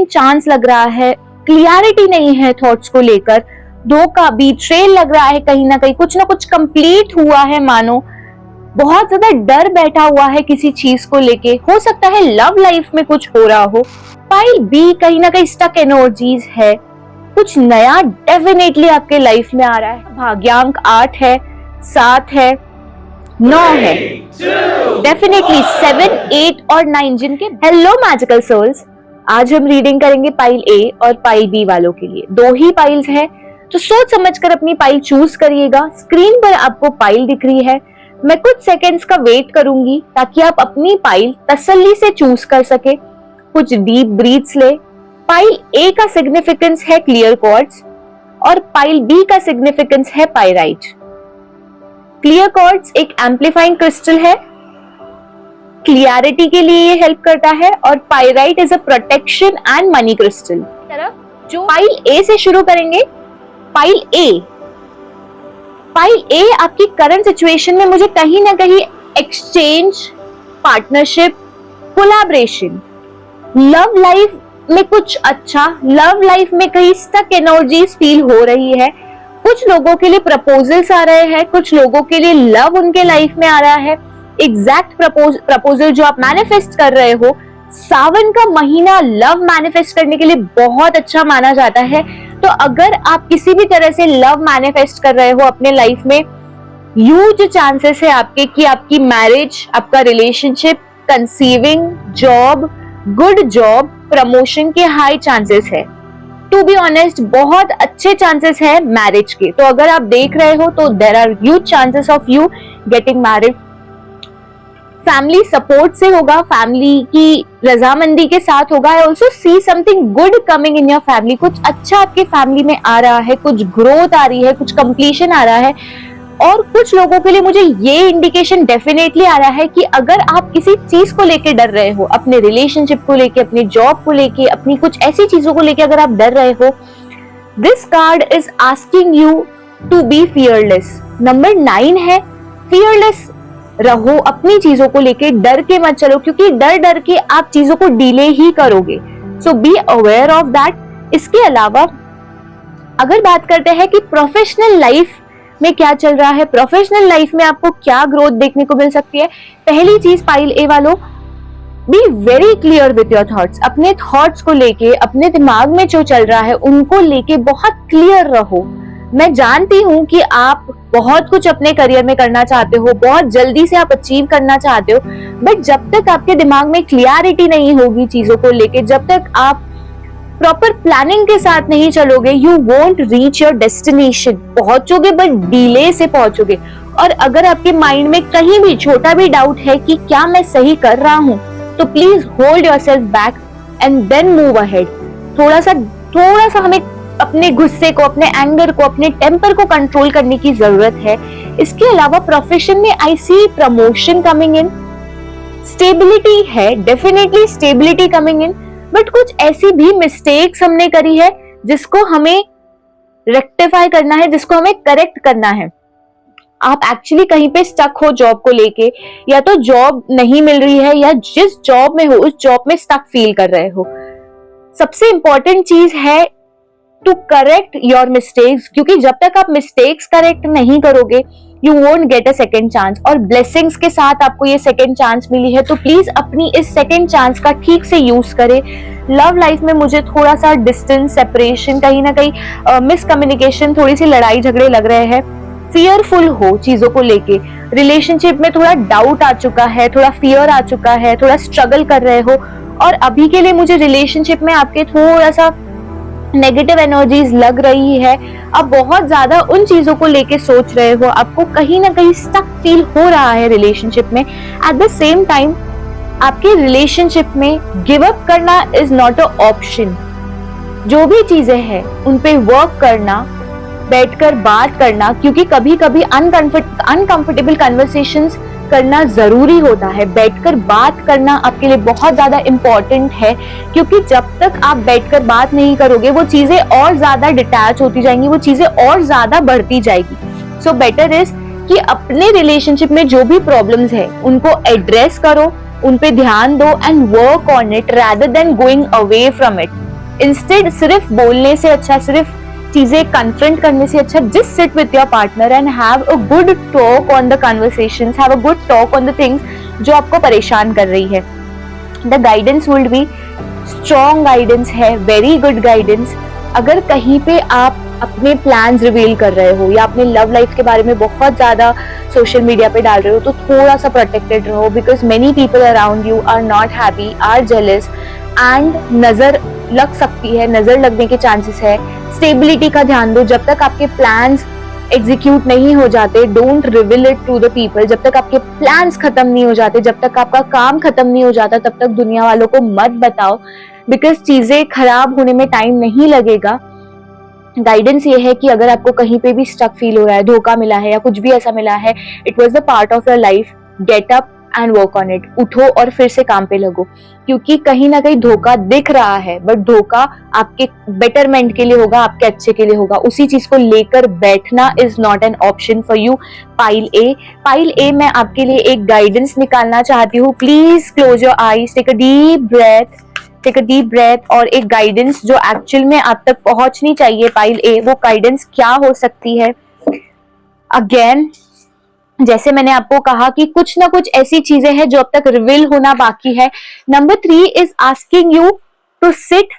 Chance लग रहा है, क्लियरिटी नहीं है थॉट्स को लेकर, धोखा बीट्रेल लग रहा है, कहीं ना कहीं कुछ ना कुछ कंप्लीट हुआ है, मानो बहुत ज्यादा डर बैठा हुआ है किसी चीज को लेके, हो सकता है लव लाइफ में कुछ हो रहा हो। पाइल बी कहीं ना कहीं स्टक एनर्जीज है, कुछ नया डेफिनेटली आपके लाइफ में आ रहा है। भाग्यांक 8 है, 7 है, 9 है, डेफिनेटली 7, 8 और 9 जिनके। हेलो मैजिकल सोल्स, आज हम रीडिंग करेंगे पाइल ए और पाइल बी वालों के लिए। 2 ही पाइल्स है, तो सोच समझकर अपनी पाइल चूज करिएगा। स्क्रीन पर आपको पाइल दिख रही है, मैं कुछ सेकंड्स का वेट करूंगी ताकि आप अपनी पाइल तसल्ली से चूज कर सके। कुछ डीप ब्रीथ्स ले। पाइल ए का सिग्निफिकेंस है क्लियर क्वार्ट्ज और पाइल बी का सिग्निफिकेंस है पाइराइट। क्लियर क्वार्ट्ज एक एम्पलीफाइंग क्रिस्टल है, क्लियरिटी के लिए ये हेल्प करता है, और pyrite is a protection and money crystal. तरफ जो पाइल ए से शुरू करेंगे, पाइल ए आपकी करंट सिचुएशन में मुझे कहीं ना कहीं exchange, partnership, collaboration, love life में कुछ अच्छा, लव लाइफ में कहीं स्टक एनर्जीज फील हो रही है। कुछ लोगों के लिए प्रपोजल्स आ रहे हैं, कुछ लोगों के लिए लव उनके लाइफ में आ रहा है। एग्जैक्ट प्रपोजल जो आप मैनिफेस्ट कर रहे हो, सावन का महीना लव मैनिफेस्ट करने के लिए बहुत अच्छा माना जाता है। तो अगर आप किसी भी तरह से लव मैनिफेस्ट कर रहे हो अपने लाइफ में, ह्यूज चांसेस है आपके कि आपकी मैरिज, आपका relationship, conceiving, job, good job, promotion के हाई चांसेस है। टू बी ऑनेस्ट बहुत अच्छे चांसेस है मैरिज के। तो अगर आप देख रहे हो तो there are huge chances of you getting married. Family support से होगा, फैमिली की रजामंदी के साथ होगा। I also see something good coming in your family. कुछ अच्छा आपके फैमिली में आ रहा है, कुछ ग्रोथ आ रही है, कुछ कंप्लीशन आ रहा है। और कुछ लोगों के लिए मुझे ये इंडिकेशन डेफिनेटली आ रहा है कि अगर आप किसी चीज को लेके डर रहे हो, अपने रिलेशनशिप को लेके, अपनी जॉब को लेके, अपनी कुछ ऐसी चीजों को लेके अगर आप डर रहे हो, this card is asking you to be fearless. Number 9 है, फियरलेस रहो अपनी चीजों को लेके, डर के मत चलो, क्योंकि डर डर के आप चीजों को डिले ही करोगे। सो बी अवेयर ऑफ दैट। इसके अलावा अगर बात करते हैं कि प्रोफेशनल लाइफ में क्या चल रहा है, प्रोफेशनल लाइफ में आपको क्या ग्रोथ देखने को मिल सकती है, पहली चीज पाइल ए वालों, be very clear with your thoughts. अपने थॉट्स को लेके, अपने दिमाग में जो चल रहा है उनको लेके बहुत क्लियर रहो। मैं जानती हूँ कि आप बहुत कुछ अपने करियर में करना चाहते हो, बहुत जल्दी से आप अचीव करना चाहते हो, बट जब तक आपके दिमाग में क्लियरिटी नहीं होगी चीजों को लेके, जब तक आप प्रॉपर प्लानिंग के साथ नहीं चलोगे, you won't reach your destination. पहुंचोगे बट डिले से पहुंचोगे। और अगर आपके माइंड में कहीं भी छोटा भी डाउट है कि क्या मैं सही कर रहा हूं, तो please hold yourself back and then move ahead. थोड़ा सा हमें अपने गुस्से को, अपने एंगर को, अपने टेम्पर को कंट्रोल करने की जरूरत है। इसके अलावा प्रोफेशन में आई सी प्रमोशन कमिंग इन, स्टेबिलिटी है, definitely stability coming in, but कुछ ऐसी भी मिस्टेक्स हमने करी है जिसको हमें रेक्टिफाई करना है, जिसको हमें करेक्ट करना है। आप एक्चुअली कहीं पे स्टक हो जॉब को लेके, या तो जॉब नहीं मिल रही है, या जिस जॉब में हो उस जॉब में स्टक फील कर रहे हो। सबसे इंपॉर्टेंट चीज है टू करेक्ट योर मिस्टेक्स, क्योंकि जब तक आप मिस्टेक्स करेक्ट नहीं करोगे you won't get a second chance. और ब्लेसिंग्स के साथ आपको ये सेकेंड चांस मिली है, तो प्लीज अपनी इस सेकेंड चांस का ठीक से यूज करें। लव लाइफ में मुझे थोड़ा सा डिस्टेंस, सेपरेशन, कहीं ना कहीं मिसकम्युनिकेशन, थोड़ी सी लड़ाई झगड़े लग रहे हैं। फियरफुल हो चीजों को लेके, रिलेशनशिप में थोड़ा डाउट आ चुका है, थोड़ा फियर आ चुका है, थोड़ा स्ट्रगल कर रहे हो, और अभी के लिए मुझे रिलेशनशिप में आपके थोड़ा सा नेगेटिव एनर्जीज लग रही है। आप बहुत ज्यादा उन चीजों को लेके सोच रहे हो, आपको कहीं ना कहीं स्टक फील हो रहा है रिलेशनशिप में। एट द सेम टाइम आपके रिलेशनशिप में गिव अप करना इज नॉट अ ऑप्शन। जो भी चीजें हैं उन पे वर्क करना, बैठकर बात करना, क्योंकि कभी कभी अनकंफर्टेबल कन्वर्सेशंस करना जरूरी होता है। बैठकर बात करना आपके लिए बहुत ज्यादा इंपॉर्टेंट है, क्योंकि जब तक आप बैठकर बात नहीं करोगे वो चीजें और ज्यादा डिटैच होती जाएंगी, वो चीजें और ज्यादा बढ़ती जाएगी। सो बेटर इज कि अपने रिलेशनशिप में जो भी प्रॉब्लम्स है उनको एड्रेस करो, उन पे ध्यान दो and work on it rather than going away from it. Instead सिर्फ बोलने से अच्छा, सिर्फ चीजें कन्फ्रंट करने से अच्छा, just sit with your partner and have a good talk on the conversations, have a good talk on the things जो आपको परेशान कर रही है. The guidance will be strong guidance है, वेरी गुड गाइडेंस. अगर कहीं पे आप अपने प्लान्स रिवील कर रहे हो या अपने लव लाइफ के बारे में बहुत ज्यादा सोशल मीडिया पे डाल रहे हो तो थोड़ा सा प्रोटेक्टेड रहो, because many people around you are not happy, are jealous and नजर लग सकती है, नजर लगने के चांसेस है. स्टेबिलिटी का ध्यान दो. जब तक आपके प्लान्स एग्जीक्यूट नहीं हो जाते, don't reveal it to the people. जब तक आपके प्लान्स खत्म नहीं हो जाते, जब तक आपका काम खत्म नहीं हो जाता, तब तक दुनिया वालों को मत बताओ, बिकॉज चीजें खराब होने में टाइम नहीं लगेगा. गाइडेंस ये है कि अगर आपको कहीं पे भी स्टक फील हो रहा है, धोखा मिला है या कुछ भी ऐसा मिला है, it was the part of your life, get up and work on it. उठो और फिर से काम पे लगो, क्योंकि कहीं ना कहीं धोखा दिख रहा है, बट धोखा आपके बेटरमेंट के लिए होगा, आपके अच्छे के लिए होगा. उसी चीज को लेकर बैठना is not an option for you. Pile A. Pile A, मैं आपके लिए एक गाइडेंस निकालना चाहती हूँ. Please close your eyes, take a deep breath, take a deep breath. और एक गाइडेंस जो एक्चुअल में आप तक पहुंचनी चाहिए पाइल ए, वो गाइडेंस क्या हो सकती है? अगेन, जैसे मैंने आपको कहा कि कुछ ना कुछ ऐसी चीजें हैं जो अब तक रिवील होना बाकी है. Number 3 is asking you to sit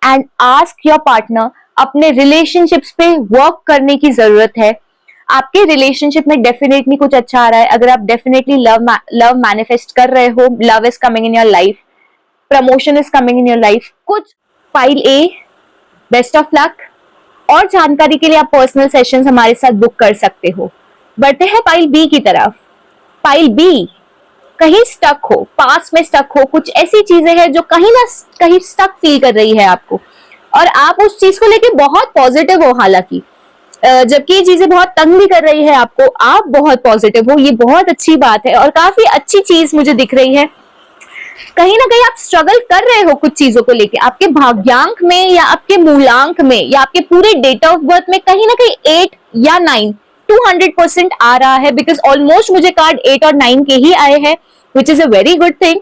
and ask your partner. अपने रिलेशनशिप्स पे वर्क करने की जरूरत है. आपके रिलेशनशिप में डेफिनेटली कुछ अच्छा आ रहा है. अगर आप डेफिनेटली लव मैनिफेस्ट कर रहे हो, love is coming in your life, promotion is coming in your life, कुछ. Pile A, best of luck. और जानकारी के लिए आप पर्सनल सेशंस हमारे साथ बुक कर सकते हो. बढ़ते हैं पाइल बी की तरफ. पाइल बी, कहीं स्टक हो, पास में स्टक हो, कुछ ऐसी चीजें हैं जो कहीं ना कहीं स्टक फील कर रही है आपको, और आप उस चीज को लेके बहुत पॉजिटिव हो. हालांकि जबकि ये चीजें बहुत तंग भी कर रही है आपको, आप बहुत पॉजिटिव हो. ये बहुत अच्छी बात है और काफी अच्छी चीज मुझे दिख रही है. कहीं ना कहीं आप स्ट्रगल कर रहे हो कुछ चीजों को लेके. आपके भाग्यांक में या आपके मूलांक में या आपके पूरे डेट ऑफ बर्थ में कहीं ना कहीं 8 या 9 200% आ रहा है, बिकॉज ऑलमोस्ट मुझे कार्ड 8 और 9 के ही आए हैं, which is a very good thing.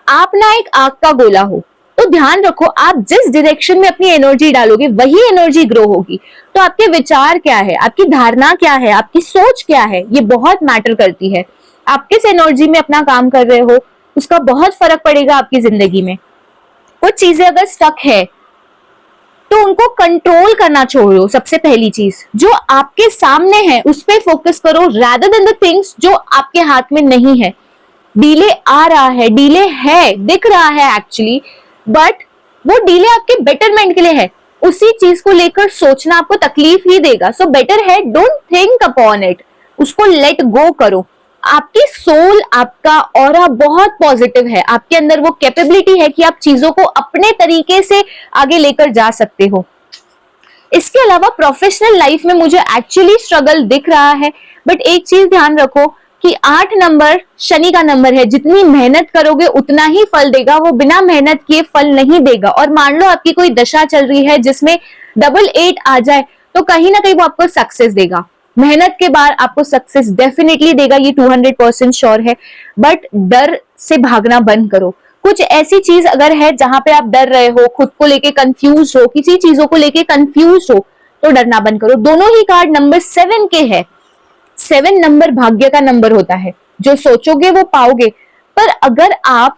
आप ना एक आग का गोला हो, तो ध्यान रखो आप जिस डायरेक्शन में अपनी एनर्जी डालोगे वही एनर्जी ग्रो होगी. तो आपके विचार क्या है, आपकी धारणा क्या है, आपकी सोच क्या है, ये बहुत मैटर करती है. आप किस एनर्जी में अपना काम कर रहे हो, उसका बहुत फर्क पड़ेगा आपकी जिंदगी में. कुछ चीजें अगर स्टक है तो उनको कंट्रोल करना छोड़ो. सबसे पहली चीज जो आपके सामने है उस पर फोकस करो, रादर देन द थिंग्स जो आपके हाथ में नहीं है. डिले आ रहा है, डिले है, दिख रहा है एक्चुअली, बट वो डिले आपके बेटरमेंट के लिए है. उसी चीज को लेकर सोचना आपको तकलीफ ही देगा. सो बेटर है डोंट थिंक अपॉन इट, उसको लेट गो करो. आपकी सोल, आपका ऑरा बहुत पॉजिटिव है. आपके अंदर वो कैपेबिलिटी है कि आप चीजों को अपने तरीके से आगे लेकर जा सकते हो. इसके अलावा प्रोफेशनल लाइफ में मुझे एक्चुअली स्ट्रगल दिख रहा है, बट एक चीज ध्यान रखो कि 8 नंबर शनि का नंबर है. जितनी मेहनत करोगे उतना ही फल देगा, वो बिना मेहनत किए फल नहीं देगा. और मान लो आपकी कोई दशा चल रही है जिसमें 88 आ जाए, तो कहीं ना कहीं वो आपको सक्सेस देगा. मेहनत के बाद आपको सक्सेस डेफिनेटली देगा, ये 200% श्योर है. बट डर से भागना बंद करो. कुछ ऐसी चीज अगर है जहां पे आप डर रहे हो, खुद को लेके कंफ्यूज हो, किसी चीजों को लेके कंफ्यूज हो, तो डरना बंद करो. दोनों ही कार्ड नंबर 7 के है. 7 नंबर भाग्य का नंबर होता है. जो सोचोगे वो पाओगे. पर अगर आप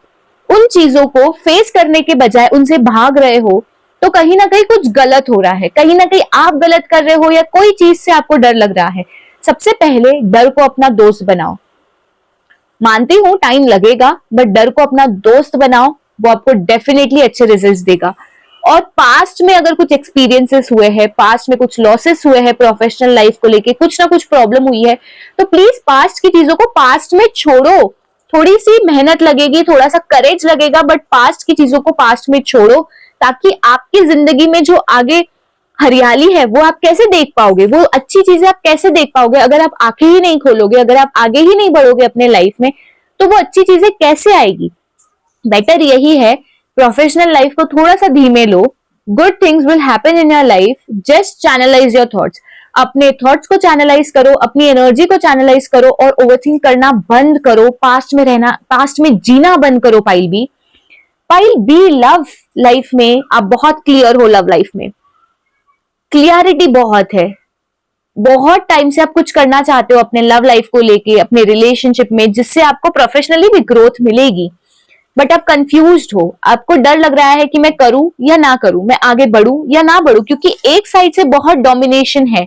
उन चीजों को फेस करने के बजाय उनसे भाग रहे हो, तो कहीं ना कहीं कुछ गलत हो रहा है. कहीं ना कहीं आप गलत कर रहे हो या कोई चीज से आपको डर लग रहा है. सबसे पहले डर को अपना दोस्त बनाओ. मानती हूं टाइम लगेगा, बट डर को अपना दोस्त बनाओ, वो आपको डेफिनेटली अच्छे रिजल्ट्स देगा. और पास्ट में अगर कुछ एक्सपीरियंसेस हुए हैं, पास्ट में कुछ लॉसेस हुए हैं, प्रोफेशनल लाइफ को लेके कुछ ना कुछ प्रॉब्लम हुई है, तो प्लीज पास्ट की चीजों को पास्ट में छोड़ो. थोड़ी सी मेहनत लगेगी, थोड़ा सा करेज लगेगा, बट पास्ट की चीजों को पास्ट में छोड़ो, ताकि आपकी जिंदगी में जो आगे हरियाली है वो आप कैसे देख पाओगे, वो अच्छी चीजें आप कैसे देख पाओगे. अगर आप आंखें ही नहीं खोलोगे, अगर आप आगे ही नहीं बढ़ोगे अपने लाइफ में, तो वो अच्छी चीजें कैसे आएगी. बेटर यही है, प्रोफेशनल लाइफ को थोड़ा सा धीमे लो. Good things will happen in your life. Just channelise your thoughts. अपने थॉट्स को चैनलाइज करो, अपनी एनर्जी को चैनलाइज करो और ओवरथिंक करना बंद करो. पास्ट में रहना, पास्ट में जीना बंद करो. Pile B. Pile B, love life में आप बहुत क्लियर हो। लव लाइफ में क्लियरिटी बहुत है, बहुत टाइम से आप कुछ करना चाहते हो अपने लव लाइफ को लेके, अपने रिलेशनशिप में, जिससे आपको प्रोफेशनली भी ग्रोथ मिलेगी, बट आप कंफ्यूज्ड हो। आपको डर लग रहा है कि मैं करूं या ना करूं, मैं आगे बढ़ूं या ना बढ़ूं, क्योंकि एक साइड से बहुत डोमिनेशन है।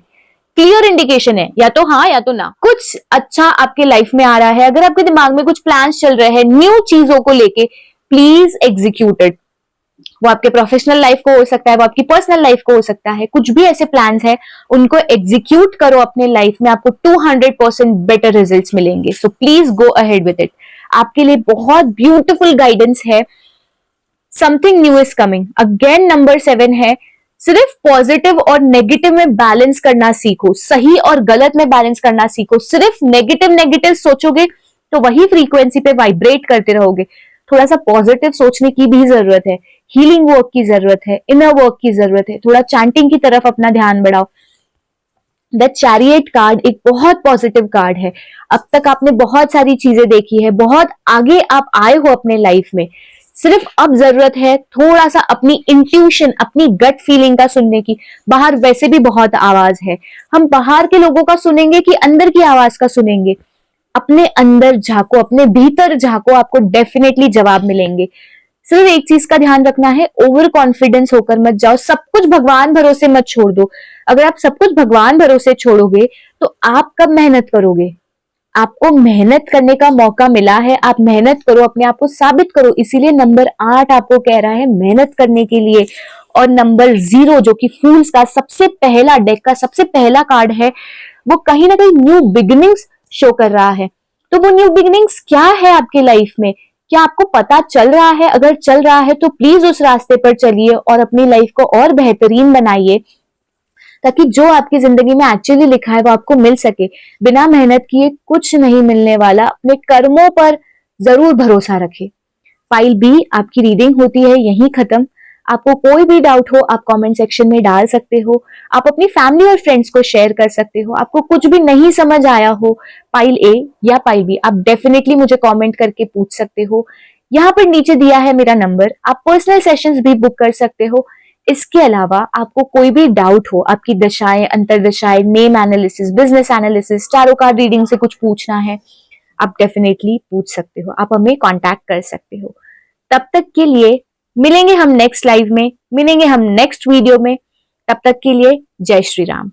क्लियर इंडिकेशन है, या तो हाँ या तो ना। कुछ अच्छा आपके लाइफ में आ रहा है। अगर आपके दिमाग में कुछ प्लान्स चल रहे हैं न्यू चीजों को लेके, प्लीज एग्जीक्यूट इट। वो आपके प्रोफेशनल लाइफ को हो सकता है, वो आपकी पर्सनल लाइफ को हो सकता है। कुछ भी ऐसे प्लान्स है, उनको एग्जीक्यूट करो अपने लाइफ में, आपको 200% बेटर रिजल्ट्स मिलेंगे। So please go ahead with it. आपके लिए बहुत ब्यूटीफुल गाइडेंस है। Something new is coming. Again number 7 है, सिर्फ पॉजिटिव और नेगेटिव में बैलेंस करना सीखो। सही और गलत में बैलेंस करना सीखो। सिर्फ नेगेटिव नेगेटिव सोचोगे तो वही फ्रीक्वेंसी पे वाइब्रेट करते रहोगे। थोड़ा सा पॉजिटिव सोचने की भी जरूरत है, हीलिंग वर्क की जरूरत है, इनर वर्क की जरूरत है। थोड़ा चैंटिंग की तरफ अपना ध्यान बढ़ाओ। द चैरियट कार्ड एक बहुत पॉजिटिव कार्ड है। अब तक आपने बहुत सारी चीजें देखी है, बहुत आगे आप आए हो अपने लाइफ में। सिर्फ अब जरूरत है थोड़ा सा अपनी इंट्यूशन, अपनी गट फीलिंग का सुनने की। बाहर वैसे भी बहुत आवाज है, हम बाहर के लोगों का सुनेंगे कि अंदर की आवाज का सुनेंगे? अपने अंदर झांको, अपने भीतर झांको, आपको डेफिनेटली जवाब मिलेंगे। सिर्फ एक चीज का ध्यान रखना है, ओवर कॉन्फिडेंस होकर मत जाओ, सब कुछ भगवान भरोसे मत छोड़ दो। अगर आप सब कुछ भगवान भरोसे छोड़ोगे तो आप कब मेहनत करोगे? आपको मेहनत करने का मौका मिला है, आप मेहनत करो, अपने आप को साबित करो। इसीलिए नंबर 8 आपको कह रहा है मेहनत करने के लिए। और नंबर 0 जो कि फूल्स का सबसे पहला डेक का सबसे पहला कार्ड है, वो कहीं ना कहीं न्यू बिगिनिंग्स शो कर रहा है। तो वो न्यू बिगिनिंग्स क्या है आपके लाइफ में? क्या आपको पता चल रहा है? अगर चल रहा है तो प्लीज उस रास्ते पर चलिए और अपनी लाइफ को और बेहतरीन बनाइए, ताकि जो आपकी जिंदगी में एक्चुअली लिखा है वो आपको मिल सके। बिना मेहनत किए कुछ नहीं मिलने वाला। अपने कर्मों पर जरूर भरोसा रखें। फाइल बी आपकी रीडिंग होती है यहीं खत्म। आपको कोई भी डाउट हो आप कमेंट सेक्शन में डाल सकते हो। आप अपनी फैमिली और फ्रेंड्स को शेयर कर सकते हो। आपको कुछ भी नहीं समझ आया हो पाइल ए या पाइल बी, आप डेफिनेटली मुझे कमेंट करके पूछ सकते हो। यहाँ पर नीचे दिया है मेरा नंबर, आप पर्सनल सेशंस भी बुक कर सकते हो। इसके अलावा आपको कोई भी डाउट हो, आपकी दशाएं, अंतरदशाएं, name analysis, business analysis, tarot card reading से कुछ पूछना है, आप डेफिनेटली पूछ सकते हो। आप हमें कांटेक्ट कर सकते हो। तब तक के लिए मिलेंगे हम नेक्स्ट लाइव में, मिलेंगे हम नेक्स्ट वीडियो में। तब तक के लिए जय श्री राम।